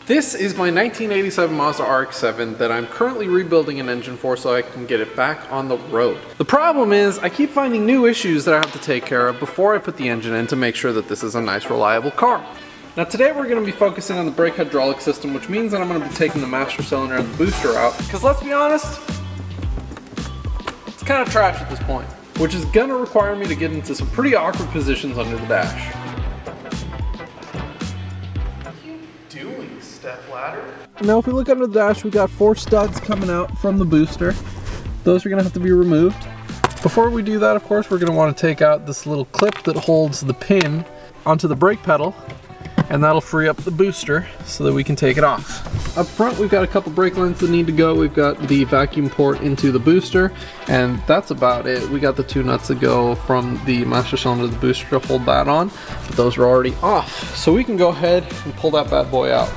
This is my 1987 Mazda Rx7 that I'm currently rebuilding an engine for so I can get it back on the road. The problem is I keep finding new issues that I have to take care of before I put the engine in to make sure that this is a nice, reliable car. Now today we're going to be focusing on the brake hydraulic system, which means that I'm going to be taking the master cylinder and the booster out, because let's be honest, it's kind of trash at this point, which is going to require me to get into some pretty awkward positions under the dash. Step ladder. Now if we look under the dash, we got 4 studs coming out from the booster. Those are going to have to be removed. Before we do that, of course, we're going to want to take out this little clip that holds the pin onto the brake pedal, and that'll free up the booster so that we can take it off. Up front, we've got a couple brake lines that need to go. We've got the vacuum port into the booster, and that's about it. We got the 2 nuts that go from the master cylinder to the booster to hold that on, but those are already off. So we can go ahead and pull that bad boy out.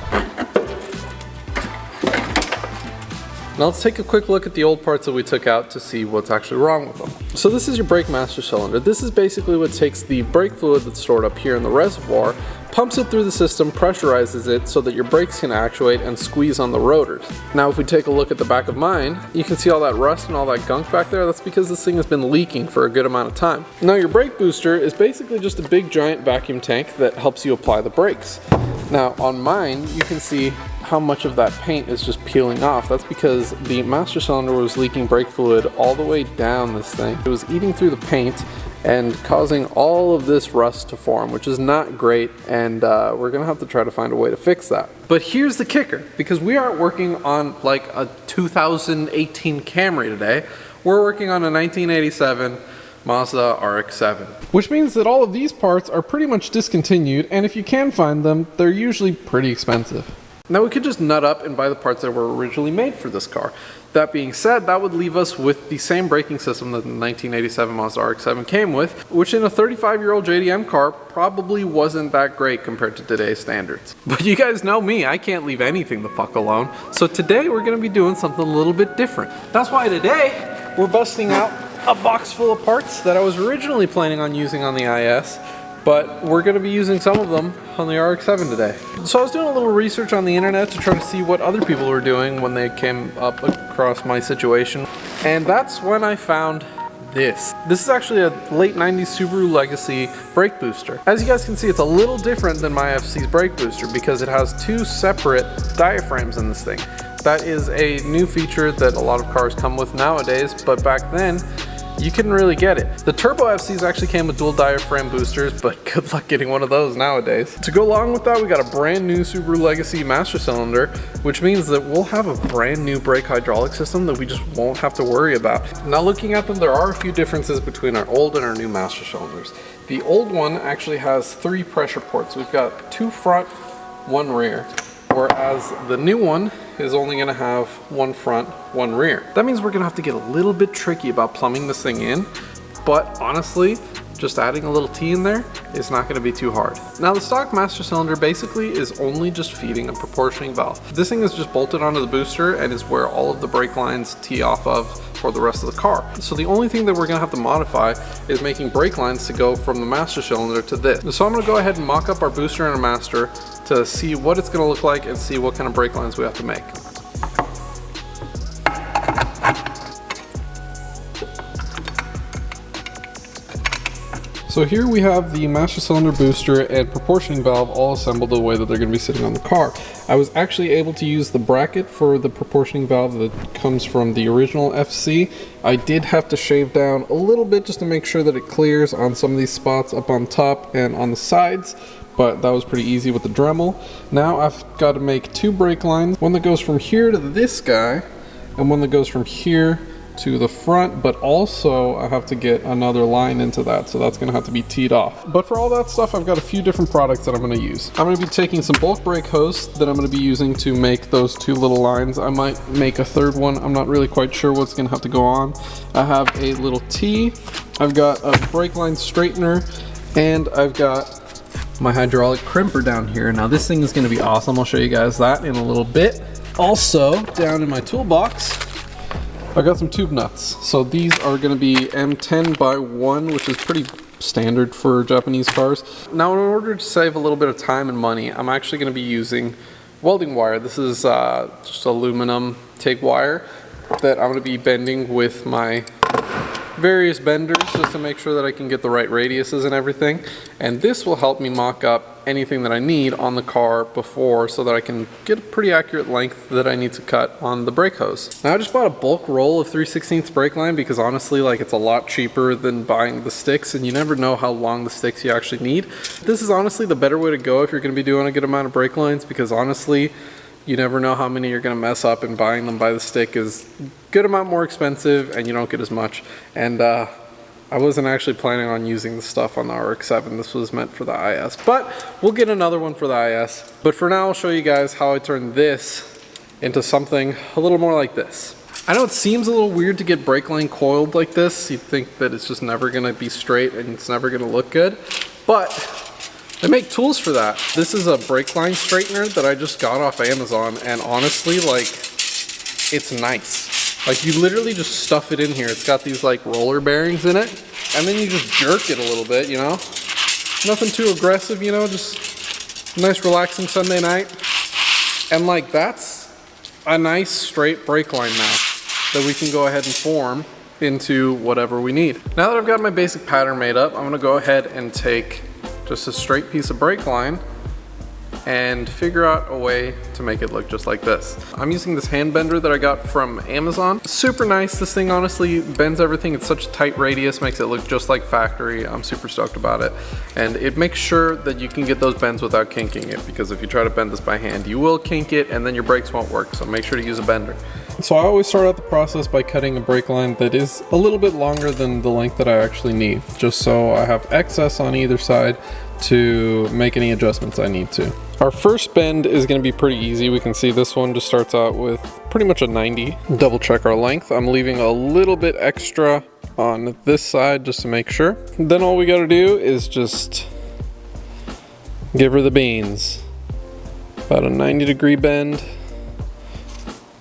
Now let's take a quick look at the old parts that we took out to see what's actually wrong with them. So this is your brake master cylinder. This is basically what takes the brake fluid that's stored up here in the reservoir, pumps it through the system, pressurizes it so that your brakes can actuate and squeeze on the rotors. Now if we take a look at the back of mine, you can see all that rust and all that gunk back there. That's because this thing has been leaking for a good amount of time. Now your brake booster is basically just a big giant vacuum tank that helps you apply the brakes. Now on mine, you can see how much of that paint is just peeling off. That's because the master cylinder was leaking brake fluid all the way down this thing. It was eating through the paint and causing all of this rust to form, which is not great, and we're gonna have to try to find a way to fix that. But here's the kicker, because we aren't working on like a 2018 Camry today, we're working on a 1987 Mazda Rx7. Which means that all of these parts are pretty much discontinued, and if you can find them, they're usually pretty expensive. Now we could just nut up and buy the parts that were originally made for this car. That being said, that would leave us with the same braking system that the 1987 Mazda Rx7 came with, which in a 35-year-old JDM car probably wasn't that great compared to today's standards. But you guys know me, I can't leave anything the fuck alone. So today we're gonna be doing something a little bit different. That's why today we're busting out a box full of parts that I was originally planning on using on the IS, but we're going to be using some of them on the Rx7 today. So I was doing a little research on the internet to try to see what other people were doing when they came up across my situation, and that's when I found this. This is actually a late 90s Subaru Legacy brake booster. As you guys can see, it's a little different than my FC's brake booster because it has 2 separate diaphragms in this thing. That is a new feature that a lot of cars come with nowadays, but back then, you couldn't really get it. The Turbo FCs actually came with dual diaphragm boosters, but good luck getting one of those nowadays. To go along with that, we got a brand new Subaru Legacy master cylinder, which means that we'll have a brand new brake hydraulic system that we just won't have to worry about. Now looking at them, there are a few differences between our old and our new master cylinders. The old one actually has 3 pressure ports. We've got 2 front, 1 rear. Whereas the new one is only going to have 1 front, 1 rear. That means we're going to have to get a little bit tricky about plumbing this thing in, but honestly, just adding a little T in there is not going to be too hard. Now the stock master cylinder basically is only just feeding a proportioning valve. This thing is just bolted onto the booster and is where all of the brake lines tee off of for the rest of the car. So the only thing that we're going to have to modify is making brake lines to go from the master cylinder to this. So I'm going to go ahead and mock up our booster and our master to see what it's going to look like and see what kind of brake lines we have to make. So here we have the master cylinder booster and proportioning valve all assembled the way that they're going to be sitting on the car. I was actually able to use the bracket for the proportioning valve that comes from the original FC. I did have to shave down a little bit just to make sure that it clears on some of these spots up on top and on the sides, but that was pretty easy with the Dremel. Now I've got to make 2 brake lines, one that goes from here to this guy and one that goes from here to the front, but also I have to get another line into that, so that's going to have to be teed off. But for all that stuff, I've got a few different products that I'm going to use. I'm going to be taking some bulk brake hose that I'm going to be using to make those 2 little lines. I might make a 3rd one. I'm not really quite sure what's going to have to go on. I have a little T, I've got a brake line straightener, and I've got my hydraulic crimper down here. Now this thing is going to be awesome. I'll show you guys that in a little bit. Also, down in my toolbox, I got some tube nuts. So these are going to be M10 by 1, which is pretty standard for Japanese cars. Now in order to save a little bit of time and money, I'm actually going to be using welding wire. This is just aluminum TIG wire that I'm going to be bending with my various benders just to make sure that I can get the right radiuses and everything. And this will help me mock up anything that I need on the car before, so that I can get a pretty accurate length that I need to cut on the brake hose. Now I just bought a bulk roll of 3/16 brake line because honestly, like, it's a lot cheaper than buying the sticks, and you never know how long the sticks you actually need. This is honestly the better way to go if you're going to be doing a good amount of brake lines, because honestly, you never know how many you're going to mess up, and buying them by the stick is a good amount more expensive and you don't get as much. And I wasn't actually planning on using the stuff on the RX-7. This was meant for the IS, but we'll get another one for the IS. But for now, I'll show you guys how I turn this into something a little more like this. I know it seems a little weird to get brake line coiled like this. You'd think that it's just never gonna be straight and it's never gonna look good, but they make tools for that. This is a brake line straightener that I just got off Amazon, and honestly, like, it's nice. Like, you literally just stuff it in here. It's got these like roller bearings in it, and then you just jerk it a little bit, you know? Nothing too aggressive, you know, just a nice relaxing Sunday night. And like, that's a nice straight brake line now that we can go ahead and form into whatever we need. Now that I've got my basic pattern made up, I'm gonna go ahead and take just a straight piece of brake line and figure out a way to make it look just like this. I'm using this hand bender that I got from Amazon. Super nice. This thing honestly bends everything. It's such a tight radius, makes it look just like factory. I'm super stoked about it. And it makes sure that you can get those bends without kinking it, because if you try to bend this by hand, you will kink it and then your brakes won't work. So make sure to use a bender. So I always start out the process by cutting a brake line that is a little bit longer than the length that I actually need, just so I have excess on either side to make any adjustments I need to. Our first bend is going to be pretty easy. We can see this one just starts out with pretty much a 90. Double check our length. I'm leaving a little bit extra on this side just to make sure. Then all we got to do is just give her the beans. About a 90-degree bend.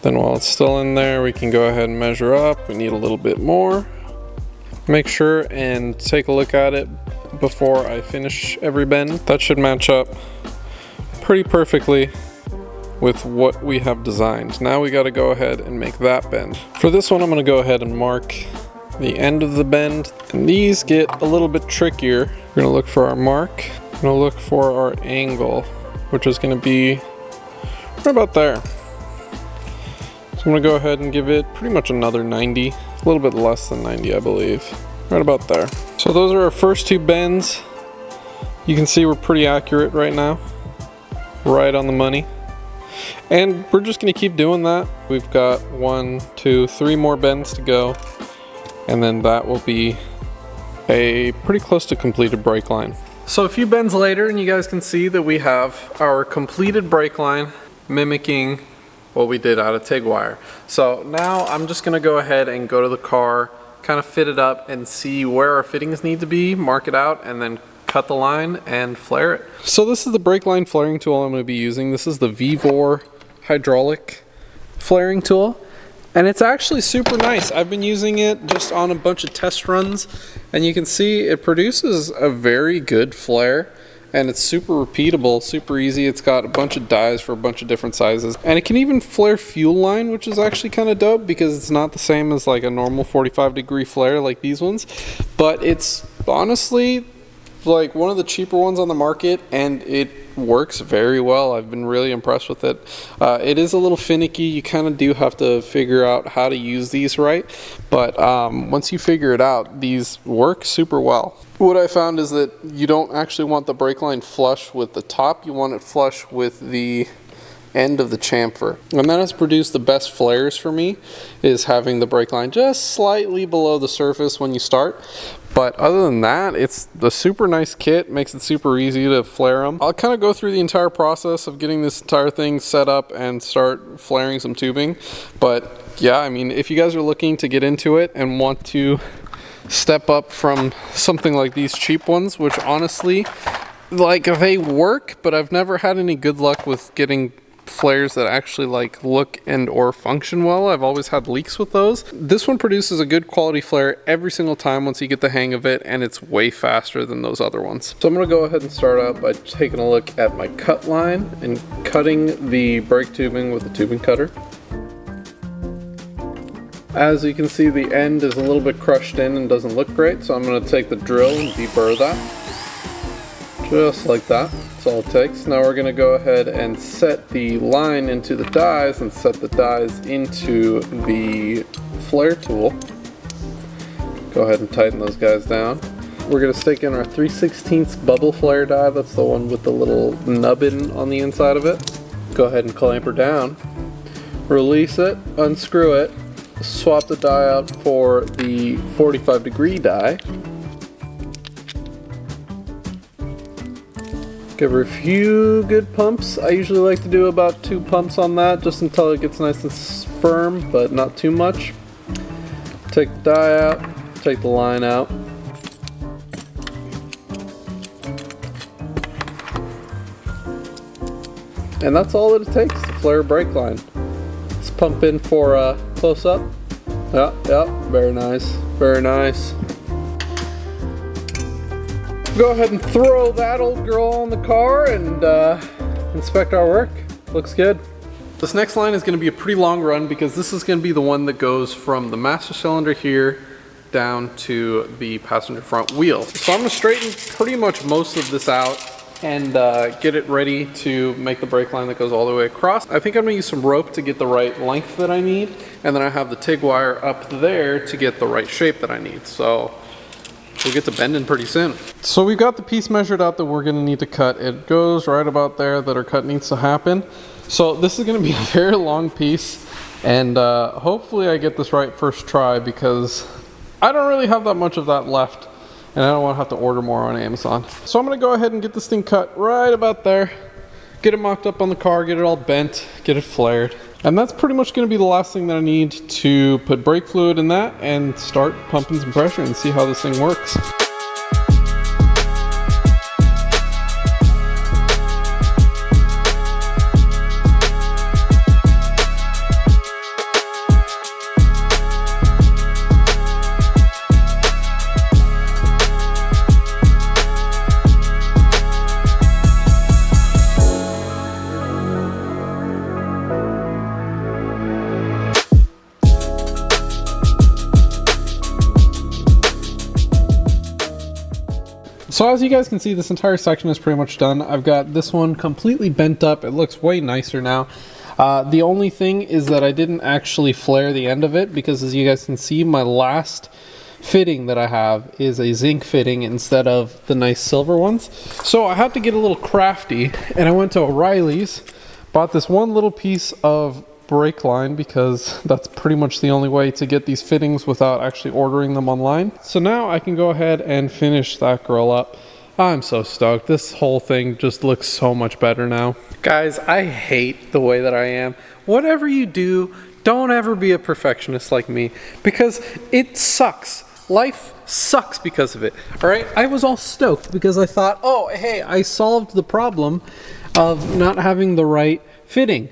Then while it's still in there, we can go ahead and measure up. We need a little bit more. Make sure and take a look at it before I finish every bend. That should match up pretty perfectly with what we have designed. Now we got to go ahead and make that bend. For this one, I'm going to go ahead and mark the end of the bend, and these get a little bit trickier. We're going to look for our mark. We're going to look for our angle, which is going to be right about there. So I'm going to go ahead and give it pretty much another 90, a little bit less than 90, I believe. Right about there. So those are our first two bends. You can see we're pretty accurate right now. Right on the money. And we're just going to keep doing that. We've got 1, 2, 3 more bends to go. And then that will be a pretty close to completed brake line. So a few bends later, and you guys can see that we have our completed brake line mimicking what we did out of TIG wire. So now I'm just going to go ahead and go to the car, kind of fit it up and see where our fittings need to be, mark it out, and then cut the line and flare it. So this is the brake line flaring tool I'm going to be using. This is the Vevor hydraulic flaring tool, and it's actually super nice. I've been using it just on a bunch of test runs, and you can see it produces a very good flare, and it's super repeatable, super easy. It's got a bunch of dies for a bunch of different sizes, and it can even flare fuel line, which is actually kind of dope because it's not the same as like a normal 45-degree flare like these ones, but it's honestly like one of the cheaper ones on the market, and it works very well. I've been really impressed with it. It is a little finicky. You kind of do have to figure out how to use these right, but once you figure it out, these work super well. What I found is that you don't actually want the brake line flush with the top. You want it flush with the end of the chamfer, and that has produced the best flares for me, is having the brake line just slightly below the surface when you start. But other than that, it's the super nice kit, makes it super easy to flare them. I'll kind of go through the entire process of getting this entire thing set up and start flaring some tubing. But yeah, I mean, if you guys are looking to get into it and want to step up from something like these cheap ones, which honestly, like, they work, but I've never had any good luck with getting flares that actually like look and or function well. I've always had leaks with those. This one produces a good quality flare every single time once you get the hang of it, and it's way faster than those other ones. So I'm gonna go ahead and start out by taking a look at my cut line and cutting the brake tubing with the tubing cutter. As you can see, the end is a little bit crushed in and doesn't look great, so I'm going to take the drill and deburr that. Just like that. That's all it takes. Now we're going to go ahead and set the line into the dies and set the dies into the flare tool. Go ahead and tighten those guys down. We're going to stick in our 3/16 bubble flare die. That's the one with the little nubbin on the inside of it. Go ahead and clamp her down. Release it, unscrew it. Swap the die out for the 45-degree die. Give her a few good pumps. I usually like to do about 2 pumps on that just until it gets nice and firm, but not too much. Take the die out, take the line out. And that's all that it takes to flare a brake line. Let's pump in for a close up. Yeah, very nice, very nice. Go ahead and throw that old girl on the car and inspect our work. Looks good. This next line is going to be a pretty long run because this is going to be the one that goes from the master cylinder here down to the passenger front wheel. So I'm going to straighten pretty much most of this out and get it ready to make the brake line that goes all the way across. I think I'm gonna use some rope to get the right length that I need, and then I have the TIG wire up there to get the right shape that I need. So we'll get to bending pretty soon. So we've got the piece measured out that we're gonna need to cut. It goes right about there that our cut needs to happen. So this is gonna be a very long piece, and hopefully I get this right first try because I don't really have that much of that left. And I don't want to have to order more on Amazon. So I'm going to go ahead and get this thing cut right about there. Get it mocked up on the car, get it all bent, get it flared. And that's pretty much going to be the last thing that I need to put brake fluid in that and start pumping some pressure and see how this thing works. So as you guys can see, this entire section is pretty much done. I've got this one completely bent up. It looks way nicer now. The only thing is that I didn't actually flare the end of it because, as you guys can see, my last fitting that I have is a zinc fitting instead of the nice silver ones. So I had to get a little crafty, and I went to O'Reilly's, bought this one little piece of brake line because that's pretty much the only way to get these fittings without actually ordering them online. So now I can go ahead and finish that girl up. I'm so stoked. This whole thing just looks so much better now. Guys, I hate the way that I am. Whatever you do, don't ever be a perfectionist like me because it sucks. Life sucks because of it. All right, I was all stoked because I thought, oh, hey, I solved the problem of not having the right fitting.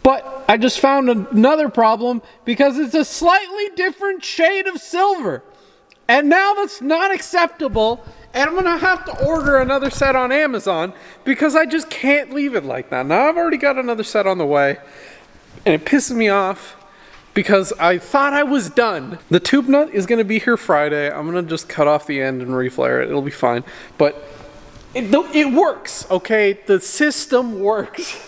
But I just found another problem because it's a slightly different shade of silver. And now that's not acceptable. And I'm going to have to order another set on Amazon because I just can't leave it like that. Now I've already got another set on the way. And it pisses me off because I thought I was done. The tube nut is going to be here Friday. I'm going to just cut off the end and reflare it. It'll be fine. But it works, okay? The system works.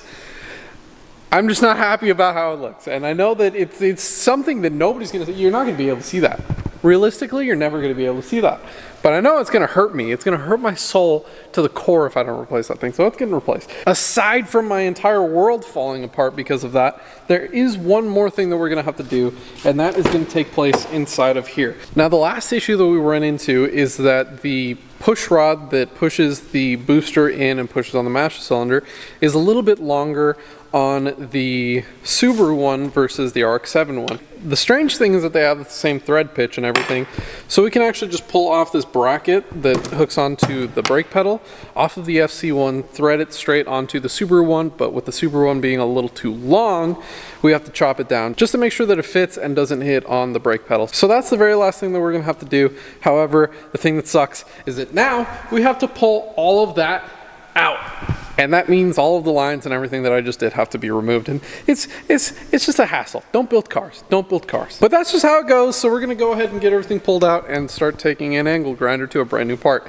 I'm just not happy about how it looks. And I know that it's something that nobody's going to see. You're not going to be able to see that. Realistically, you're never going to be able to see that. But I know it's going to hurt me. It's going to hurt my soul to the core if I don't replace that thing. So it's getting replaced. Aside from my entire world falling apart because of that, there is one more thing that we're going to have to do, and that is going to take place inside of here. Now, the last issue that we run into is that the push rod that pushes the booster in and pushes on the master cylinder is a little bit longer on the Subaru one versus the Rx7 one. The strange thing is that they have the same thread pitch and everything, so we can actually just pull off this bracket that hooks onto the brake pedal off of the FC one, thread it straight onto the Subaru one, but with the Subaru one being a little too long, we have to chop it down just to make sure that it fits and doesn't hit on the brake pedal. So that's the very last thing that we're gonna have to do. However, the thing that sucks is that now we have to pull all of that out. And that means all of the lines and everything that I just did have to be removed. And it's just a hassle. Don't build cars. Don't build cars. But that's just how it goes. So we're going to go ahead and get everything pulled out and start taking an angle grinder to a brand new part.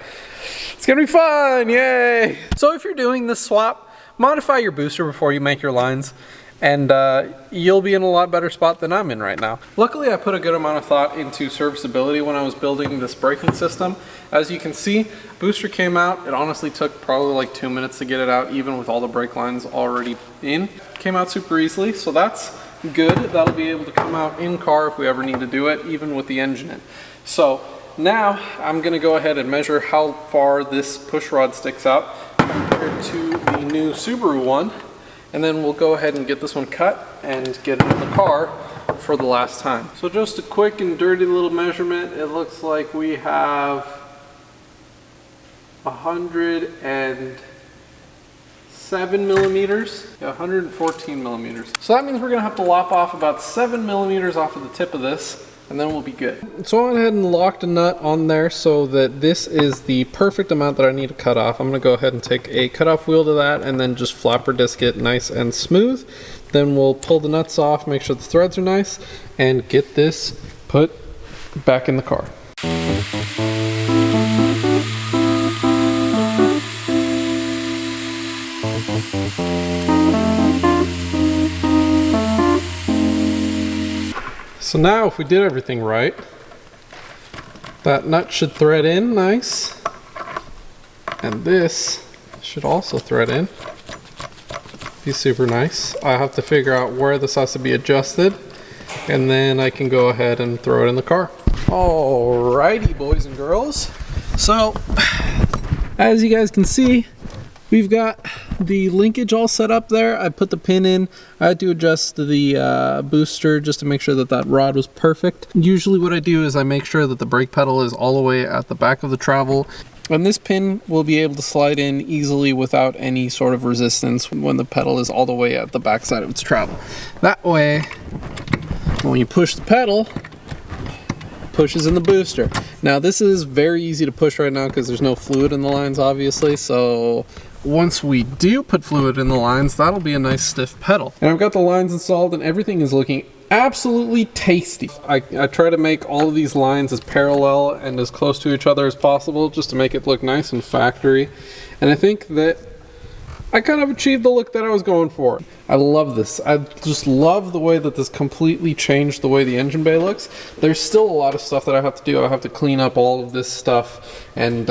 It's going to be fun. Yay. So if you're doing this swap, modify your booster before you make your lines. And you'll be in a lot better spot than I'm in right now. Luckily, I put a good amount of thought into serviceability when I was building this braking system. As you can see, booster came out. It honestly took probably like 2 minutes to get it out, even with all the brake lines already in. Came out super easily, so that's good. That'll be able to come out in car if we ever need to do it, even with the engine in. So now I'm gonna go ahead and measure how far this push rod sticks out compared to the new Subaru one. And then we'll go ahead and get this one cut and get it in the car for the last time. So just a quick and dirty little measurement. It looks like we have 107 millimeters, 114 millimeters. So that means we're gonna have to lop off about 7 millimeters off of the tip of this, and then we'll be good. So I went ahead and locked a nut on there so that this is the perfect amount that I need to cut off. I'm gonna go ahead and take a cutoff wheel to that and then just flapper disc it nice and smooth. Then we'll pull the nuts off, make sure the threads are nice, and get this put back in the car. So now if we did everything right, that nut should thread in nice, and this should also thread in. Be super nice. I have to figure out where this has to be adjusted, and then I can go ahead and throw it in the car. Alrighty, boys and girls. So as you guys can see, we've got the linkage all set up there. I put the pin in. I had to adjust the booster just to make sure that that rod was perfect. Usually what I do is I make sure that the brake pedal is all the way at the back of the travel. And this pin will be able to slide in easily without any sort of resistance when the pedal is all the way at the back side of its travel. That way, when you push the pedal, pushes in the booster. Now this is very easy to push right now because there's no fluid in the lines, obviously. So once we do put fluid in the lines, that'll be a nice stiff pedal. And I've got the lines installed and everything is looking absolutely tasty. I try to make all of these lines as parallel and as close to each other as possible just to make it look nice and factory. And I think that I kind of achieved the look that I was going for. I love this. I just love the way that this completely changed the way the engine bay looks. There's still a lot of stuff that I have to do. I have to clean up all of this stuff and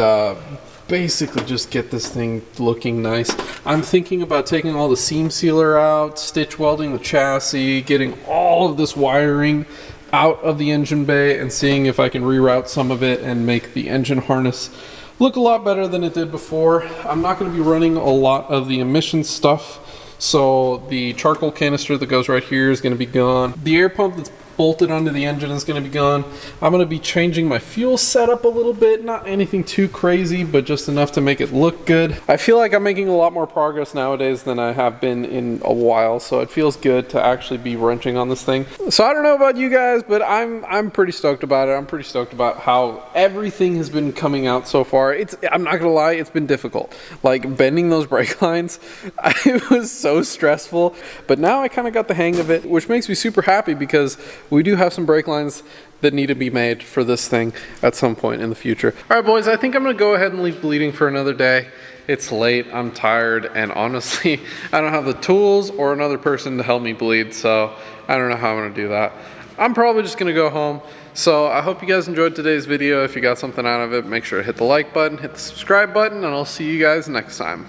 basically just get this thing looking nice. I'm thinking about taking all the seam sealer out, stitch welding the chassis, getting all of this wiring out of the engine bay and seeing if I can reroute some of it and make the engine harness look a lot better than it did before. I'm not going to be running a lot of the emission stuff, so the charcoal canister that goes right here is going to be gone. The air pump that's bolted onto the engine is going to be gone. I'm going to be changing my fuel setup a little bit, not anything too crazy, but just enough to make it look good. I feel like I'm making a lot more progress nowadays than I have been in a while, so it feels good to actually be wrenching on this thing. So I don't know about you guys, but I'm pretty stoked about it. I'm pretty stoked about how everything has been coming out so far. I'm not gonna lie, it's been difficult. Like bending those brake lines, it was so stressful, but now I kind of got the hang of it, which makes me super happy because we do have some brake lines that need to be made for this thing at some point in the future. All right, boys, I think I'm gonna go ahead and leave bleeding for another day. It's late, I'm tired, and honestly, I don't have the tools or another person to help me bleed, so I don't know how I'm gonna do that. I'm probably just gonna go home. So I hope you guys enjoyed today's video. If you got something out of it, make sure to hit the like button, hit the subscribe button, and I'll see you guys next time.